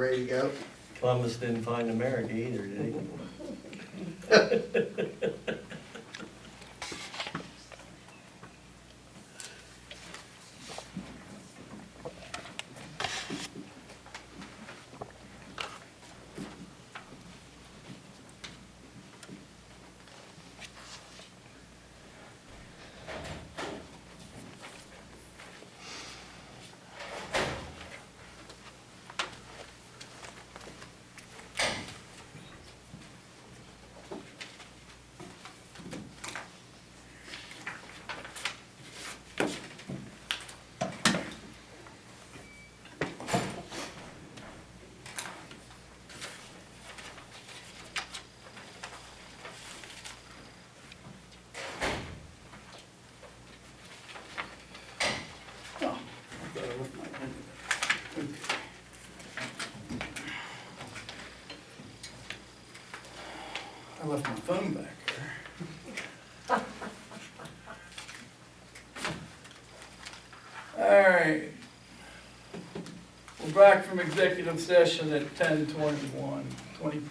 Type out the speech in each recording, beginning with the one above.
Ready to go? Columbus didn't find America either, did he? Oh, I gotta look my pen. Okay. I left my phone back there. All right. We're back from executive session at 10:21:22.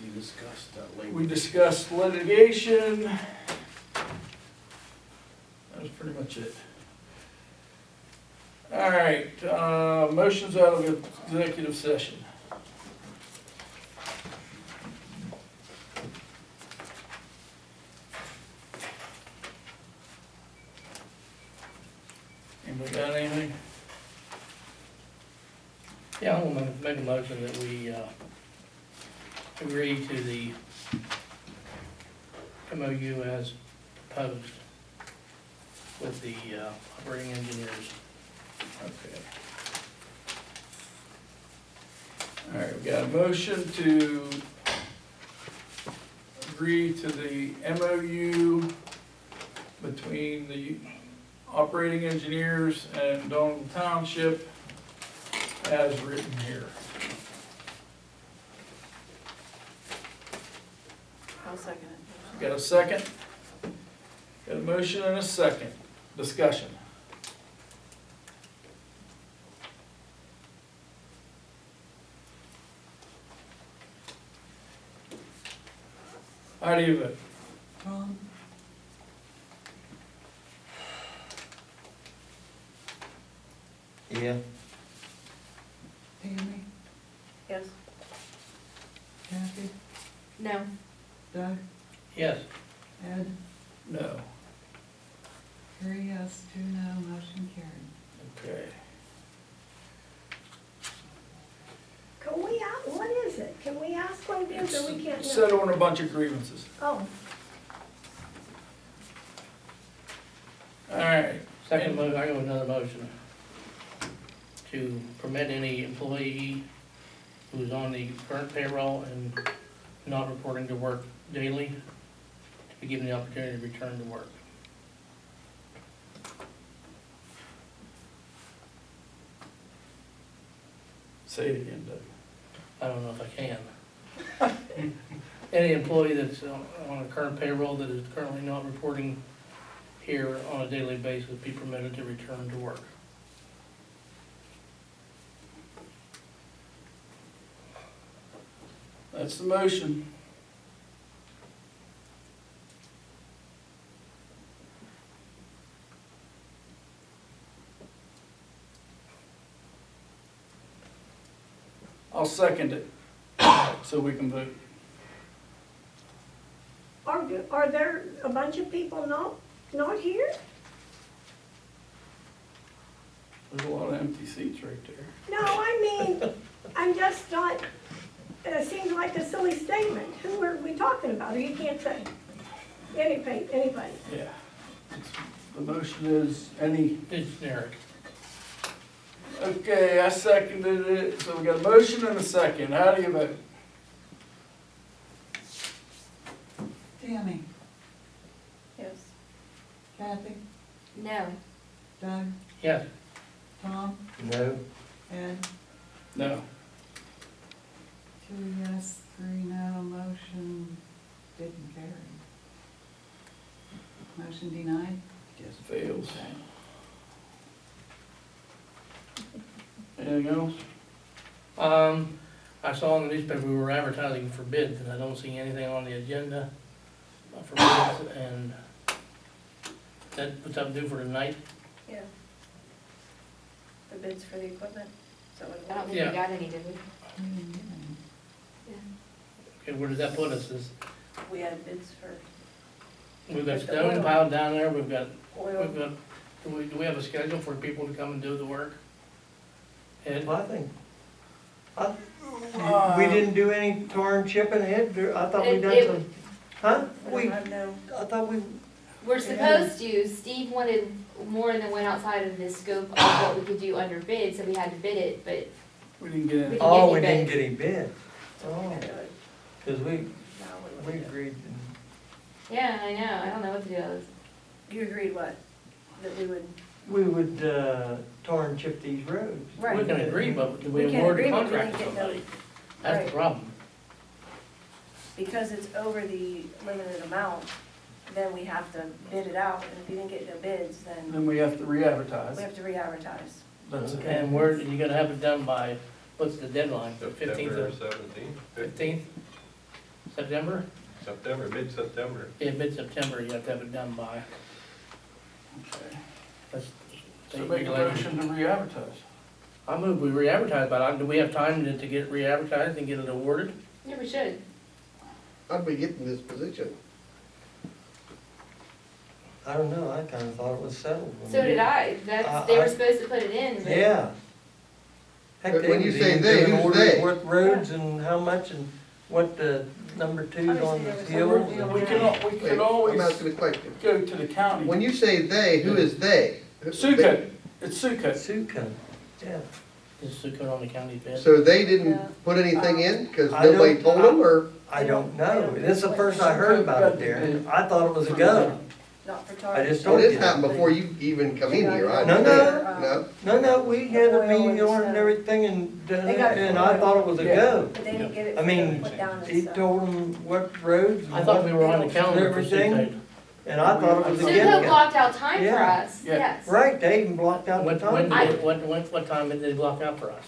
We discussed that later. We discussed litigation. That was pretty much it. All right, motions out of executive session. Anybody got anything? Yeah, I'm gonna make a motion that we, agree to the MOU as proposed with the, operating engineers. Okay. All right, we got a motion to agree to the MOU between the operating engineers and Donald Township as written here. I'll second it. Got a second? Got a motion and a second. Discussion. How do you vote? Tom, Yeah, Tammy, Yes. Kathy, No. Doug, Yes, Ed, No. Harry, yes, 2 no, motion carried. Okay. Can we, what is it? Can we ask what it is, or we can't know? Settle on a bunch of grievances. Oh, All right. second motion, I go with another motion to permit any employee who's on the current payroll and not reporting to work daily to be given the opportunity to return to work. Say it again, Doug. I don't know if I can. Any employee that's on a current payroll that is currently not reporting here on a daily basis be permitted to return to work. That's the motion. I'll second it, so we can vote. are there a bunch of people not here? There's a lot of empty seats right there. No, I mean, I'm just not, it seems like a silly statement. Who are we talking about? Or you can't say? Anybody. Yeah. The motion is any, It's generic. okay, I seconded it, so we got a motion and a second. How do you vote? Tammy, Yes. Kathy, No. Doug, Yes, Tom, no, Ed, No. 2 yes, 3 no, motion didn't carry. Motion denied? Fails. Okay. And Anything else? I saw in the newspaper we were advertising for bids, and I don't see anything on the agenda for bids, and that, what's up due for tonight? Yeah. The bids for the equipment, so I don't think Yeah. we got any, did we? We didn't get any. Okay, where does that put us? we had bids for We've got With the stone oil. piled down there, we've got, oil. do we have a schedule for people to come and do the work? Ed? Well, we didn't do any torn chipping Ed, I thought we It- done it- some, huh? We We, don't have no, I thought we, We're supposed to, Steve wanted more than went outside of the scope of what we could do under bid, so we had to bid it, but We didn't get any. oh, any we didn't bids. get any bid. so we're Oh, gonna do it. cause we Now what do we do? agreed. yeah, I know, I don't know what to do. You agreed what? That we would, We would, torn chip these roads. right. We can agree, but do we We can award the agree, but we contract to didn't get no- somebody? That's right. the problem. Because it's over the limited amount, then we have to bid it out, and if you didn't get no bids, then Then we have to re-advertise. we have to re-advertise. That's it. And where, you gotta have it done by, what's the deadline, fifteenth September of, 17th, fifteenth? September? September, mid-September. Yeah, mid-September, you have to have it done by. Okay. That's So make a motion to re-advertise. I move we re-advertise, but do we have time to get it re-advertised and get it awarded? Yeah, we should. How'd we get in this position? I don't know, I kinda thought it was settled. when So we- did I, they I- were supposed to put it in, but. Yeah. Heck, But they when you was say even they, doing who's orders, they? what roads and how much and what the number twos on Obviously, the there was hills. some and- We can Wait, can I'm always asking a question. go to the county. When you say they, who is they? Suka, it's Suka. Suka, yeah. Is Sukkot on the county bid? So they Yeah. didn't put anything in, cause I don't- nobody told them, or? I don't know, this is the first I heard about it there, and I thought it was a go. Not for tar. I just Well, told this you. happened before you even come in here, I No, understand. No, no, we had a Oil meeting and on it stuff. and everything and done They it, got it and for I oil. thought it was a Yeah. go. But they didn't get it I for them mean, to put down and he stuff. told them what roads. I thought we were on the and calendar for everything, Sukkot. And I thought it was a Sukkot go. blocked out time for Yeah. us, Yeah. yes. Right, they even blocked out the When time. did they, what time did they block out for us?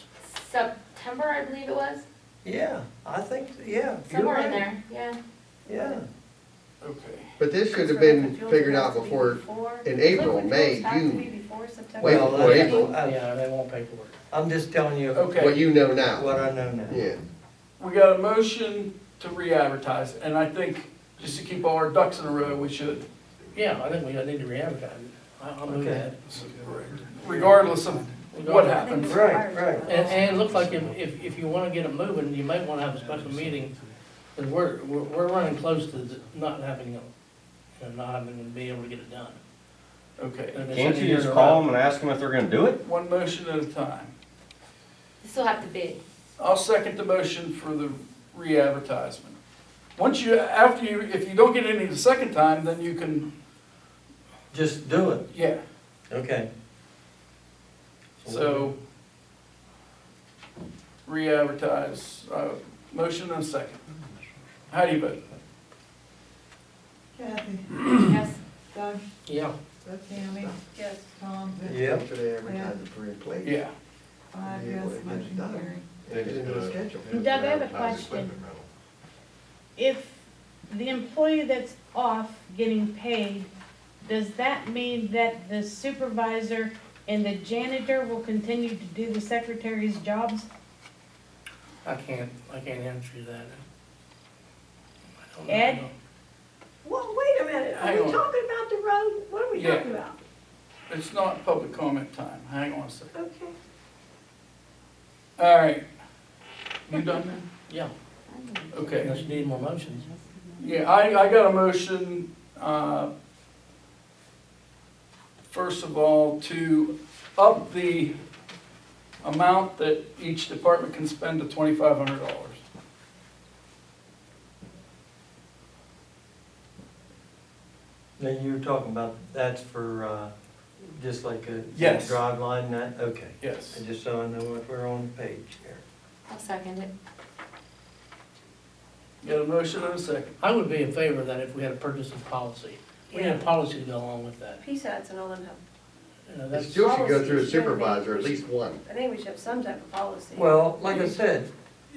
September, I believe it was, Yeah, I think, yeah, you're somewhere in right, there, yeah. yeah. Okay. But this should have Liquid been fuels figured has out to be before, before- in April, liquid May, fuels have to be June. before September. Way Well, before that's- April. Yeah, they won't paperwork. I'm just telling you Okay. what you know now. what I know now. Yeah. We got a motion to re-advertise, and I think, just to keep all our ducks in a row, we should, Yeah, I think we need to re-advertise it. I'll move Okay. that. regardless of what happened. Right, right. And it looks like if you wanna get it moving, you might wanna have a special meeting, because we're running close to not having, not having to be able to get it done. Okay, And it's Can't a you year just to call run. them and ask them if they're gonna do it? one motion at a time. You still have to bid. I'll second the motion for the re-advertisement. Once you, after you, if you don't get any the second time, then you can, Just do it, yeah, okay. so re-advertise, motion and a second. How do you vote? Kathy, Yes. Doug, Yeah, Tammy, Yes. Tom, Yep. After they advertise it for employees. Yeah, 5 Yeah, yes, well, it gets motion done. carried. They get into the schedule. Doug, I have a question. If the employee that's off getting paid, does that mean that the supervisor and the janitor will continue to do the secretary's jobs? I can't answer you that. I don't know. Ed? Well, wait a minute, are Hang we on. talking about the road? What are we Yeah. talking about? it's not public comment time, hang on a second. Okay. All right, you done then? Yeah, Okay. unless you need more motions. Yeah, I got a motion, first of all, to up the amount that each department can spend to $2,500. Then you're talking about, that's for, just like a Yes. drive line, that, okay. Yes. And just so I know if we're on the page here. I'll second it. Got a motion and a second. I would be in favor of that if we had a purchasing policy. We need a Yeah. policy to go along with that. PSATs and all them have You know, It that's, still should go through a Policy should be- supervisor, at least one. I think we should have some type of policy. Well, like I said,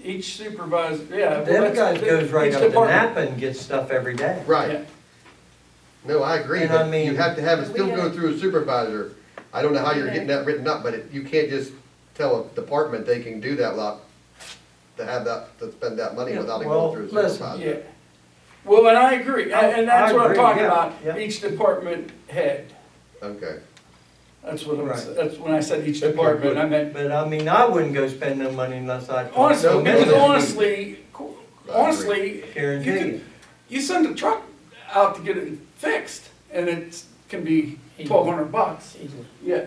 Each supervisor, yeah. well, them that's- guys goes right each up to department- Napa and gets stuff every day. Right. Yeah. No, I agree, And I but mean- you have to have it still We go gotta- through a supervisor. I don't know how you're Okay. getting that written up, but you can't just tell a department they can do that lot, to have that, to spend that money Yeah, without it well, going through a listen, supervisor. Yeah. Well, and I agree, and that's I what I'm agree, talking yeah, about, yeah. each department head. Okay. That's what Right. that's when I said each Okay, department, good. I meant, But I mean, I wouldn't go spend no money unless I. honestly, No, because no. honestly, Guarantee you you. you send a truck out to get it fixed, and it can be $1,200. easily. Yeah,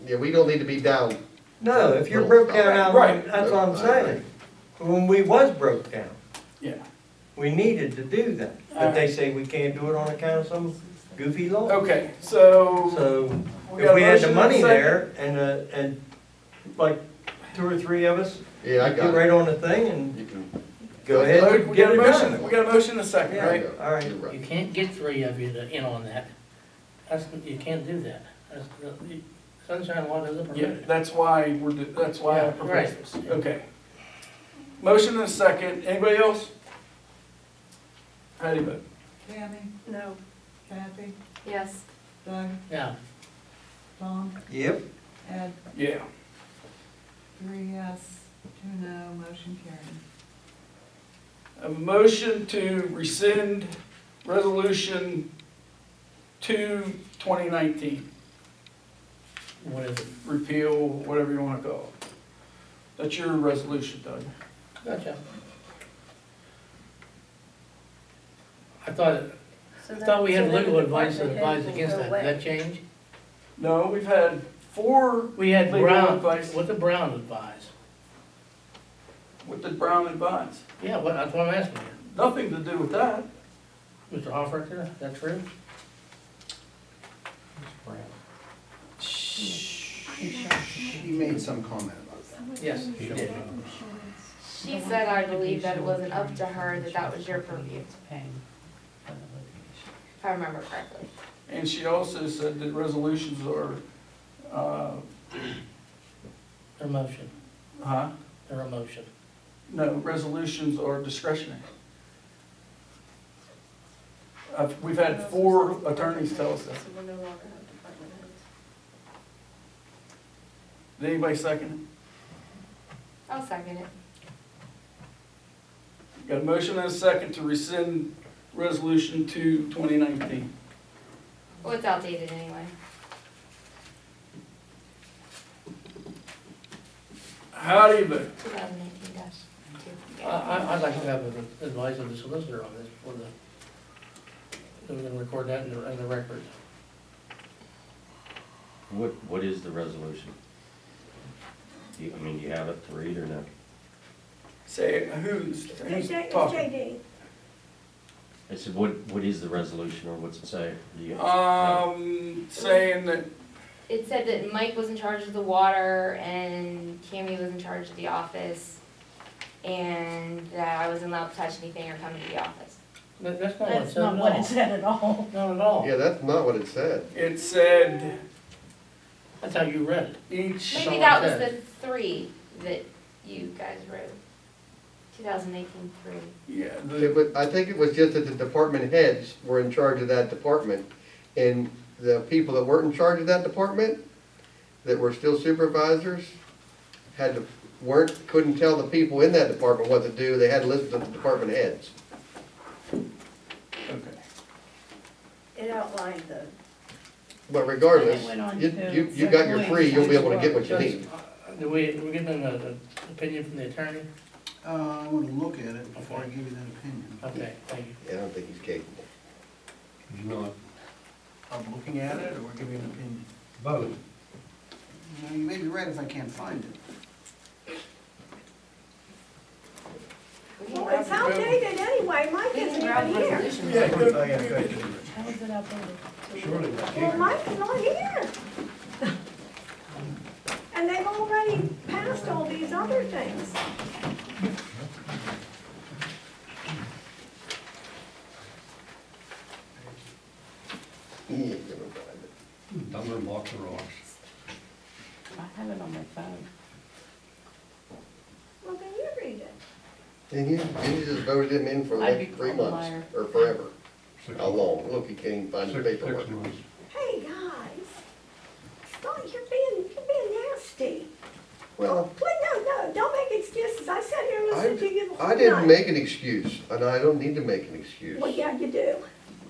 Yeah, we don't need to be down. No, if you're broke down out, Right. that's what I'm I saying. When we was broke down, yeah. we needed to do that. But they say we can't do it on account of some goofy law. Okay, so. So got if a we had motion the and a money second. there and like 2 or 3 of us Yeah, I get got it. right on the thing and You can. go ahead and We get got it a motion, done. we got a motion and a second, Yeah. right? All right. You're You right. can't get 3 of you to in on that. You can't do that. Sunshine law doesn't Yeah, permit it. that's why that's why I Yeah, proposed right. this. Okay. Motion and a second. Anybody else? How do you vote? Tammy, No, Kathy, Yes. Doug, Now, Tom, Yep. Ed, Yeah. 3 yes, 2 no, motion carried. A motion to rescind resolution 2/2019. what is it? Repeal, whatever you wanna call it. That's your resolution, Doug. Gotcha. I thought, so I that. thought we had so then legal the advice that department head advised will against go that. away. Did that change? No, we've had 4, We had Legal Brown, advice. what did Brown advise? what did Brown advise? Yeah, that's what I'm asking you. Nothing to do with that. Mr. Hofrechter, is that true? He made some comment about that. Yes, he did. She said, I believe, that it wasn't up to her, that was your purview, if I remember correctly. And she also said that resolutions are, Their motion, huh? their motion. No, resolutions are discretionary. We've had 4 attorneys tell us that. So we'll no longer have department heads. Did anybody second I'll second it. it? Got a motion and a second to rescind resolution 2/2019. Well, it's outdated anyway. How do you vote? 2018-2. I'd like to have the advice of the solicitor on this before we're gonna record that in the record. What is the resolution? Do you have it to read or no? Say, who's It's talking? JD. I said, what is the resolution or what's it say? Do you- Saying that, It said that Mike was in charge of the water and Cammy was in charge of the office, and that I wasn't allowed to touch anything or come into the office. That's not what it That's said not at what all. it said at all. Not at all. Yeah, that's not what it said. it said That's how you read it. each, all Maybe it that was says. the 3 that you guys wrote. 2018 3. yeah, I think it was just that the department heads were in charge of that department, and the people that weren't in charge of that department, that were still supervisors, couldn't tell the people in that department what to do, they had to listen to the department heads. okay. It outlined the, But regardless, And it went on you, to you got your free, you'll be able to get what you Just, need. Do we get an opinion from the attorney? I want to look at it before I give you that opinion. Okay, thank you. Yeah, I don't think he's capable. I'm looking at it, or we're giving an opinion? Both. You may be right if I can't find it. Well, it's outdated anyway, Mike We can isn't grab even here. resolutions. Yeah, good. How is it outdated? Surely. Well, Mike's not here. And they've already passed all these other things. He ain't gonna find it. Number And you just voted him in for the I'd be next 3 called a months, liar. or forever. 6 How long? Look, you can't even find the six paperwork. months. Hey, guys, stop, you're being nasty. Well, Wait, no, don't make excuses. I sat here and listened to you the whole I didn't night. make an excuse, and I don't need to make an excuse. Well, yeah, you do.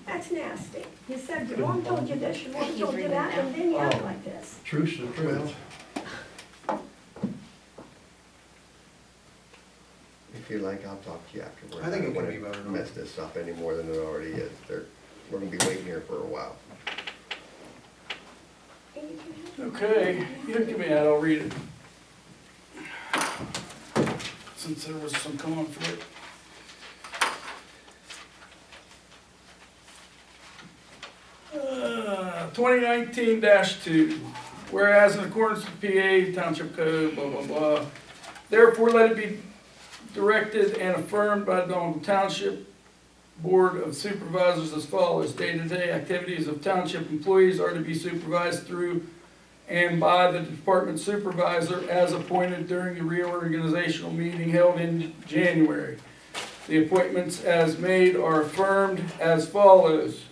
That's nasty. You said your mom told you this, your mom told you that, and then you act like this. Truth's the truth. If you like, I'll talk to you afterwards. I think it don't can wanna be voted on. Mess this up any more than it already is. We're gonna be waiting here for a while. Okay, you give me that, I'll read it. Since there was some conflict. 2019-2, whereas in accordance with PA Township Code, blah, blah, blah, therefore let it be directed and affirmed by the Donald Township Board of Supervisors as follows. Day-to-day activities of township employees are to be supervised through and by the department supervisor as appointed during the reorganizational meeting held in January. The appointments as made are affirmed as follows.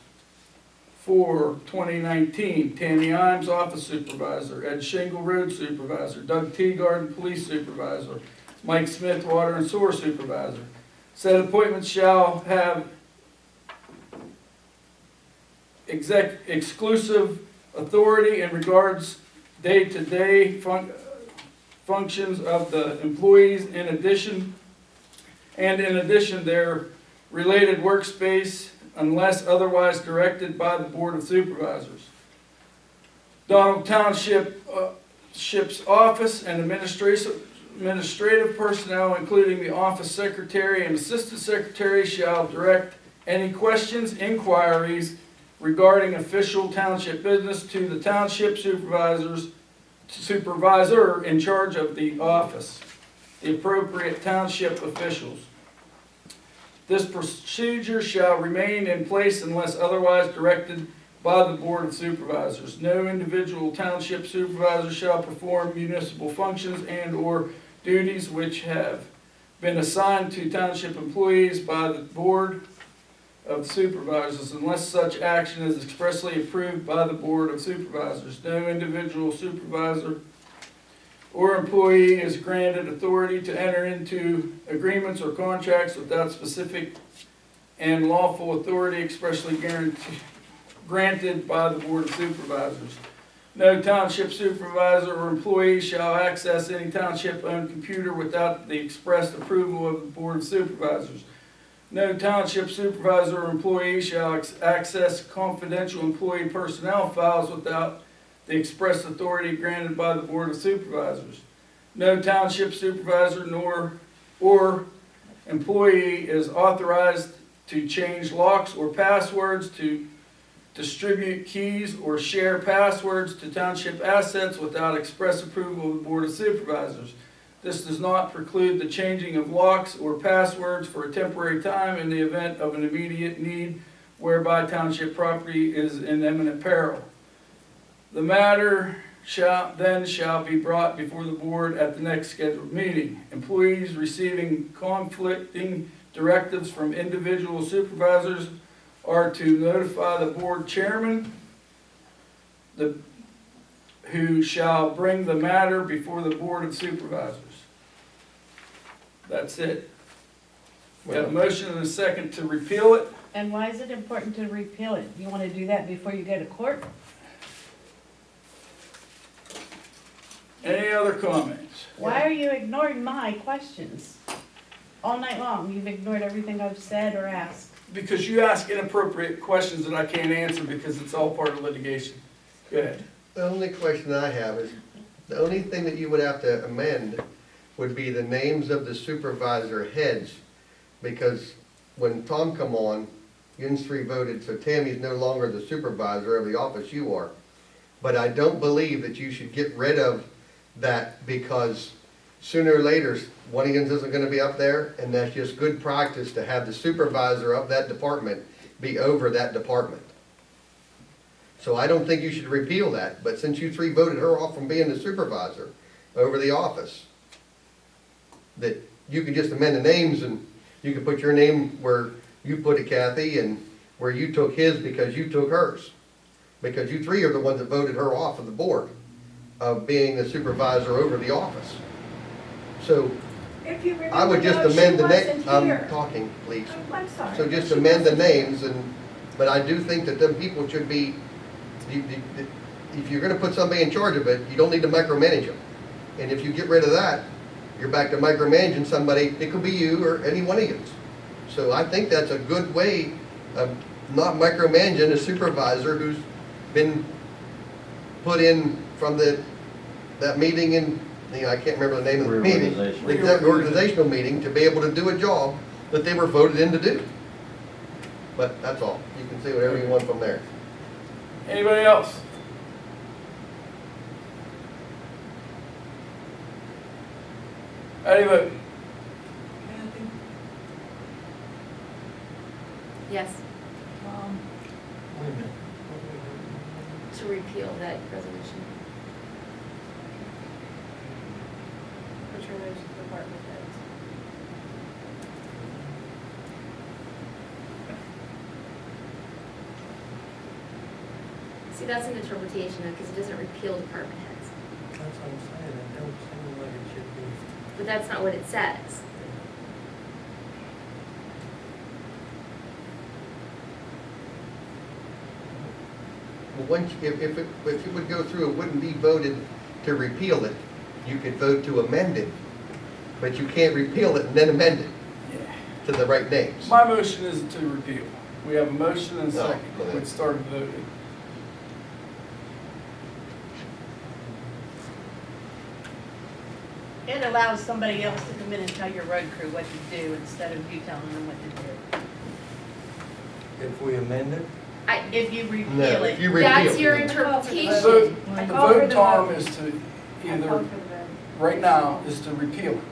For 2019, Tammy Imes, Office Supervisor, Ed Shingle, Road Supervisor, Doug Teagarden, Police Supervisor, Mike Smith, Water and Sewer Supervisor. Said appointments shall have exclusive authority in regards day-to-day functions of the employees in addition their related workspace unless otherwise directed by the Board of Supervisors. Donald Township's office and administrative personnel, including the office secretary and assistant secretary, shall direct any questions, inquiries regarding official township business to the township supervisor in charge of the office, the appropriate township officials. This procedure shall remain in place unless otherwise directed by the Board of Supervisors. No individual township supervisor shall perform municipal functions and/or duties which have been assigned to township employees by the Board of Supervisors unless such action is expressly approved by the Board of Supervisors. No individual supervisor or employee is granted authority to enter into agreements or contracts without specific and lawful authority expressly granted by the Board of Supervisors. No township supervisor or employee shall access any township-owned computer without the express approval of the Board of Supervisors. No township supervisor or employee shall access confidential employee personnel files without the express authority granted by the Board of Supervisors. No township supervisor or employee is authorized to change locks or passwords, to distribute keys or share passwords to township assets without express approval of the Board of Supervisors. This does not preclude the changing of locks or passwords for a temporary time in the event of an immediate need whereby township property is in imminent peril. The matter shall be brought before the board at the next scheduled meeting. Employees receiving conflicting directives from individual supervisors are to notify the board chairman, who shall bring the matter before the Board of Supervisors. That's it. Got a motion and a second to repeal it. And why is it important to repeal it? You wanna do that before you go to court? Any other comments? Why are you ignoring my questions? All night long, you've ignored everything I've said or asked. Because you ask inappropriate questions that I can't answer because it's all part of litigation. Go ahead. The only question I have is, the only thing that you would have to amend would be the names of the supervisor heads. Because when Tom come on, you three voted, so Tammy's no longer the supervisor of the office, you are. But I don't believe that you should get rid of that, because sooner or later, one of you isn't gonna be up there, and that's just good practice to have the supervisor of that department be over that department. So I don't think you should repeal that, but since you three voted her off from being the supervisor over the office, that you can just amend the names and you can put your name where you put it, Kathy, and where you took his because you took hers. Because you three are the ones that voted her off of the board of being the supervisor over the office. So If you remember, I would just though, she amend the name, wasn't I'm here. talking, please. I'm sorry. So just She amend the wasn't here. names but I do think that them people should be, if you're gonna put somebody in charge of it, you don't need to micromanage them. And if you get rid of that, you're back to micromanaging somebody, it could be you or any one of you. So I think that's a good way of not micromanaging a supervisor who's been put in from that meeting in, I can't remember the name of the meeting. Reorganizational. That organizational meeting to be able to do a job that they were voted in to do. But that's all. You can say whatever you want from there. Anybody else? How do you vote? Kathy, Yes, Tom, Wait a minute. to repeal that resolution. Which removes department heads. See, that's an interpretation because it doesn't repeal department heads, That's what I'm saying, it don't seem like it should be. but that's not what it says. Well, once, if it would go through, it wouldn't be voted to repeal it. You could vote to amend it, but you can't repeal it and then amend it to the right names. My motion is to repeal. We have a motion and a No, second. go ahead. We started voting. It allows somebody else to come in and tell your road crew what to do instead of you telling them what to do. If we amend it, If you repeal No, if it. you repeal. That's your it. The interpretation. vote, I the call for vote, the Tom, vote. is to I either, call for the vote. right now, is to repeal it.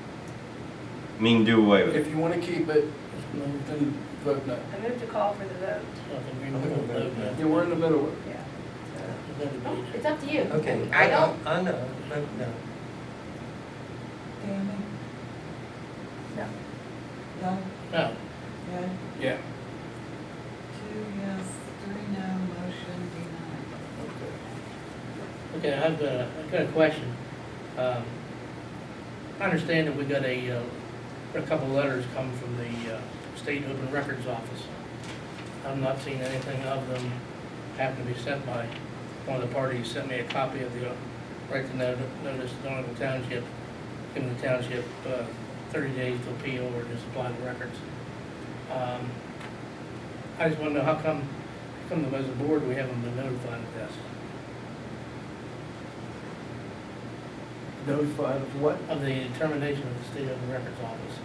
Mean do away with it. If you want to keep it, then vote no. I move to call for the vote. I think we move on to that. Yeah, we're in the middle of it. Yeah. Oh, it's up to you. okay. I don't, I know, but no. Tammy, No. Doug, No, Ed, Yeah. 2 yes, 3 no, motion denied. okay, I've got a question. I understand that we got a couple letters come from the State Open Records Office. I've not seen anything of them happen to be sent by one of the parties. Sent me a copy of the right to notice Donegal Township, giving the township 30 days to appeal or to supply the records. I just want to know how come as a board, we haven't been notified of this, Notified of what? of the determination of the State Open Records Office.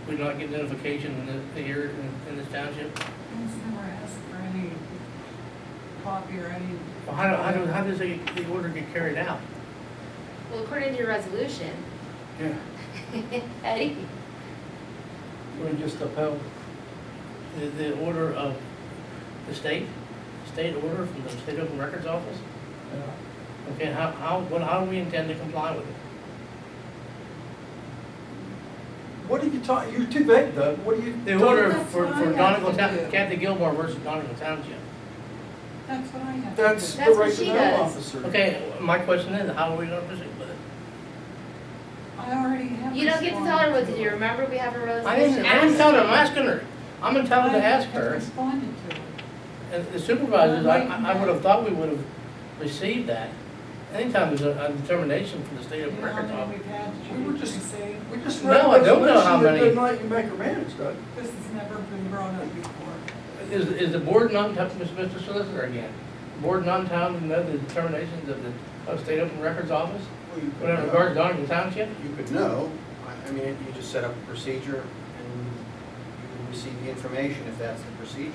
We do not get notification here in this township? He's never asked for any copy or any. Well, how does the order get carried out? well, according to your resolution, Yeah. Eddie, We just upheld. The order of the state order from the State Open Records Office? Okay, how do we intend to comply with it? What are you talking, you're too vague, Doug. What are you? The order That's for what I have Donegal, to do. Kathy Gilmore versus Donegal Township. That's what I have to That's do. the That's what right to she know does. officer. Okay, my question is, how are we gonna proceed with it? I already have. you don't get to tell her what to responded do. Remember, we have a I resolution. didn't tell her, I'm asking her. I'm entitled to ask I her. responded to her. And the supervisors, I would have thought we would have received that. Anytime there's a determination from the State Open You know how Records many Office. we've had that We you were didn't just- receive? We just No, read a I don't know how resolution that many. doesn't let you micromanage, Doug. This has never been brought up before. Is the board not entitled, Mr. Solicitor again, board not entitled to know the determinations of the State Open Records Office? When it regards Donegal Township? You could know, I mean, you just set up a procedure and you receive the information if that's the procedure.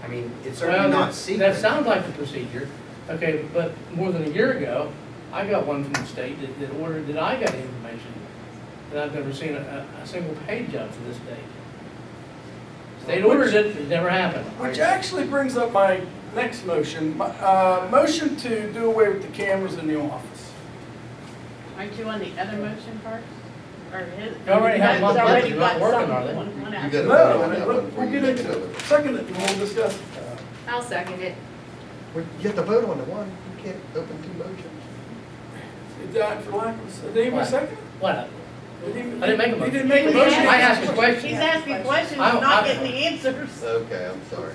I mean, it's certainly Well, not secret. that sounds like the procedure. Okay, but more than a year ago, I got one from the state that ordered that I got information that I've never seen a single page of to this date. State ordered it, it never happened. Which actually brings up my next motion. Motion to do away with the cameras in the office. Aren't you on the other motion first? or his. You already have He's one already budget, you're not got working some- on it. one out. You gotta No, vote on that one we'll before you get make into another. it. Second, it, and we'll discuss it. I'll second it. Well, you have to vote on the one, you can't open two motions. It died for lack of, did anybody second? What? It? I didn't make a He motion. didn't make a He motion. asked- I asked a He's question. asking questions, I'm- not I'm- getting the answers. Okay, I'm sorry.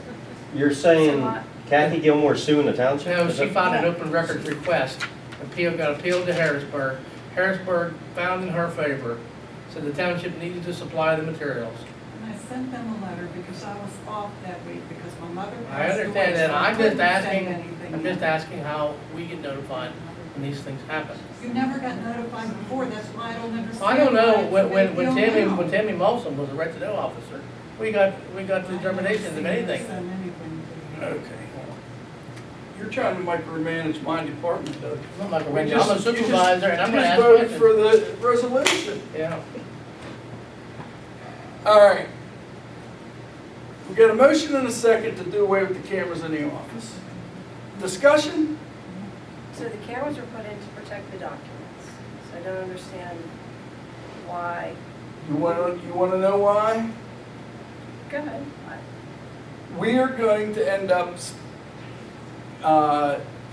You're saying Kathy Gilmore suing the township? No, Is she that- filed an open records request, got appealed to Harrisburg. Harrisburg found in her favor, said the township needed to supply the materials. And I sent them a letter because I was off that week because my mother I passed away. understand that, so I I'm just couldn't say asking, anything I'm just yet. asking how we get notified when these things happen. You never got notified before, that's why I don't understand. I don't know, why it's a big deal now. when Tammy Molson was a right-to-know officer, we got the determination of anything. Send anything to you. Okay. You're trying to micromanage my department, Doug. I'm not We I'm just- a you just- supervisor and I'm gonna you ask just voted for questions. the resolution. Yeah. All right. We got a motion and a second to do away with the cameras in the office. Discussion? So the cameras were put in to protect the documents. So I don't understand why. You wanna know why? Go ahead. We are going to end up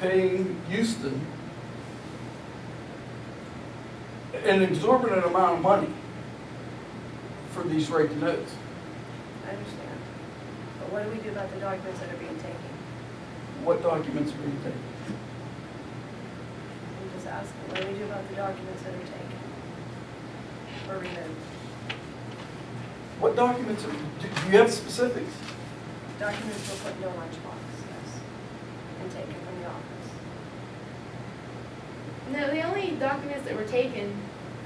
paying Houston an exorbitant amount of money for these right to knows. I understand. But what do we do about the documents that are being taken? What documents are being taken? I'm just asking, what do we do about the documents that are taken? Or removed? What documents, do you have specifics? Documents were put in a lunchbox, yes, and taken from the office. No, the only documents that were taken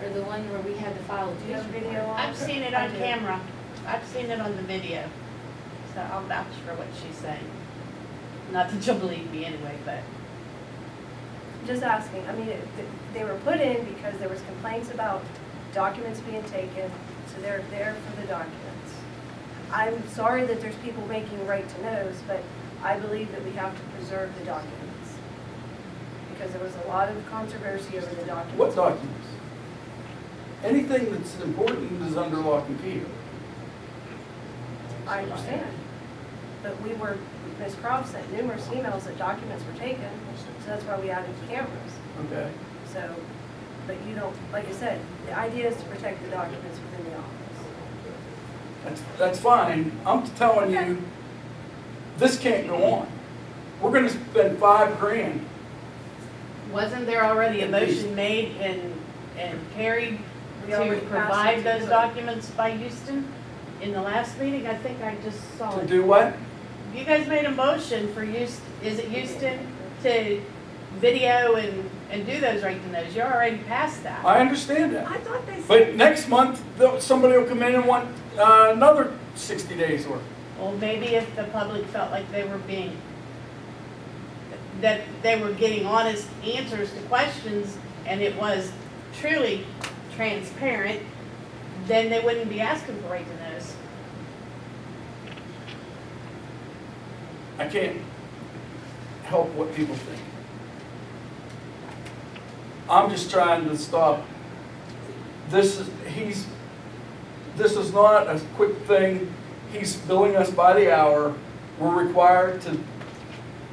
are the one where we had to file a Do you have dues video report. on? I've seen it I on do. camera. I've seen it on the video. So I'll vouch for what she's saying. Not that you'll believe me anyway, but. Just asking, I mean, they were put in because there was complaints about documents being taken, so they're there for the documents. I'm sorry that there's people making right to knows, but I believe that we have to preserve the documents. Because there was a lot of controversy over the documents. What documents? Anything that's important is under lock and key. I understand. But Ms. Croft sent numerous emails that documents were taken, so that's why we added the cameras. Okay. So, but you don't, like I said, the idea is to protect the documents within the office. That's fine. I'm telling you, this can't go on. We're gonna spend $5,000. Wasn't there already a motion made and carried We to already passed provide it to those do it. documents by Houston in the last meeting? I think I just saw To it. do what? You guys made a motion for Houston, is it Houston, to video and do those right to knows? You're already past that. I understand that. I thought they said. But next month, somebody will come in and want another 60 days worth. Well, maybe if the public felt like they were that they were getting honest answers to questions and it was truly transparent, then they wouldn't be asking for right to knows. I can't help what people think. I'm just trying to stop. This is not a quick thing. He's billing us by the hour. We're required to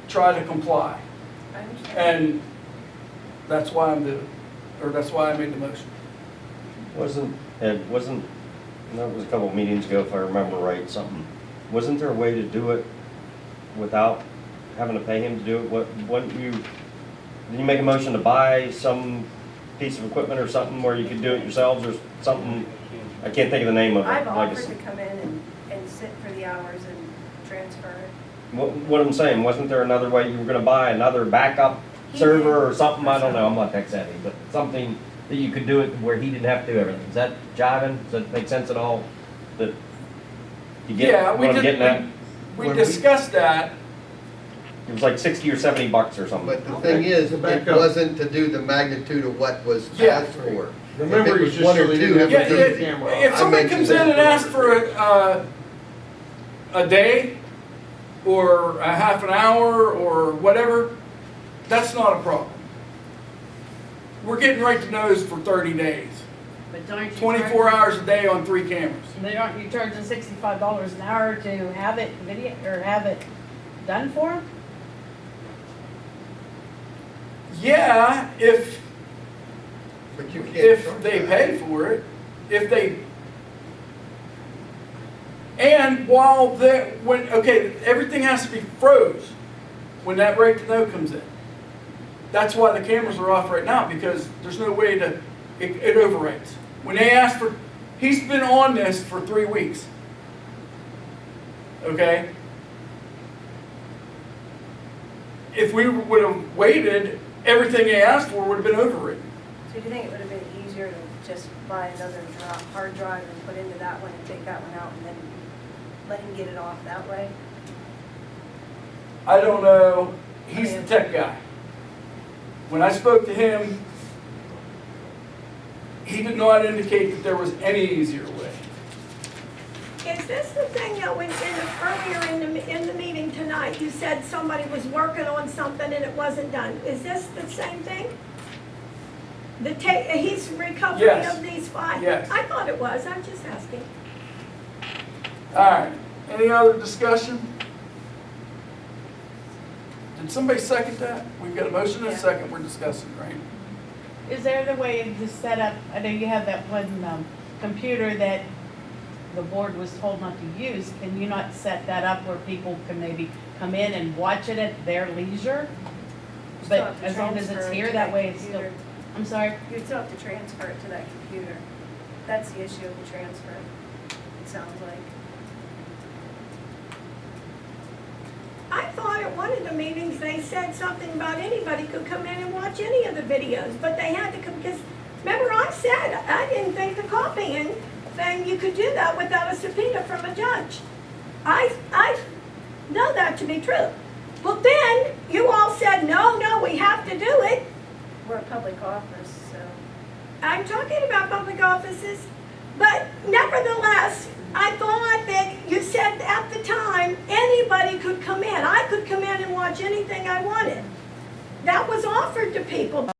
try to comply. I understand. And that's why that's why I made the motion. That was a couple of meetings ago, if I remember right, wasn't there a way to do it without having to pay him to do it? Did you make a motion to buy some piece of equipment or something where you could do it yourselves or something? I can't think of the name of it. I've Like offered it's- to come in and sit for the hours and transfer it. What I'm saying, wasn't there another way you were gonna buy another backup server or something? I don't know, I'm not tech savvy, but something that you could do it where he didn't have to do everything. Is that jiving? Does that make sense at all? That you get Yeah, what I'm getting at? we discussed that. It was like 60 or 70 bucks or something. But the thing is, it wasn't to do the magnitude of what was Yeah. asked for. The If memory it was just one so or they two, didn't have Yeah, to it turn the camera off. if somebody comes in and asks for a day or a half an hour or whatever, that's not a problem. We're getting right to knows for 30 days. But aren't you 24 charging- hours a day on 3 cameras. But aren't you charging $65 an hour to have it video, or have it done for them? Yeah, if But you can't. if charge they that. pay for it, if they, and while they, when, okay, everything has to be froze when that right to know comes in. That's why the cameras are off right now, because there's no way to, it overwrites. When they ask for, he's been on this for 3 weeks. Okay? If we would have waited, everything they asked for would have been overwritten. So do you think it would have been easier to just buy another hard drive and put into that one and take that one out and then let him get it off that way? I don't know, he's the tech guy. When I spoke to him, he did not indicate that there was any easier way. Is this the thing that was earlier in the meeting tonight, you said somebody was working on something and it wasn't done? Is this the same thing? He's recovery Yes. of these 5? Yes. I thought it was, I'm just asking. All right, any other discussion? Did somebody second that? We've got a motion and a Yeah. second, we're discussing, right? Is there the way to set up, I know you have that one, computer that the board was told not to use, can you not set that up where people can maybe come in and watch it at their leisure? Still But have to as long as transfer it's it here, to that way it's still, computer. I'm sorry? You'd still have to transfer it to that computer. That's the issue of the transfer, it sounds like. I thought at one of the meetings, they said something about anybody could come in and watch any of the videos, but they had to come, because, remember I said, I didn't think the copying thing, you could do that without a subpoena from a judge. I know that to be true. Well, then, you all said, no, we have to do it. We're a public office, so. I'm talking about public offices, but nevertheless, I thought that you said at the time, anybody could come in. I could come in and watch anything I wanted. That was offered to people.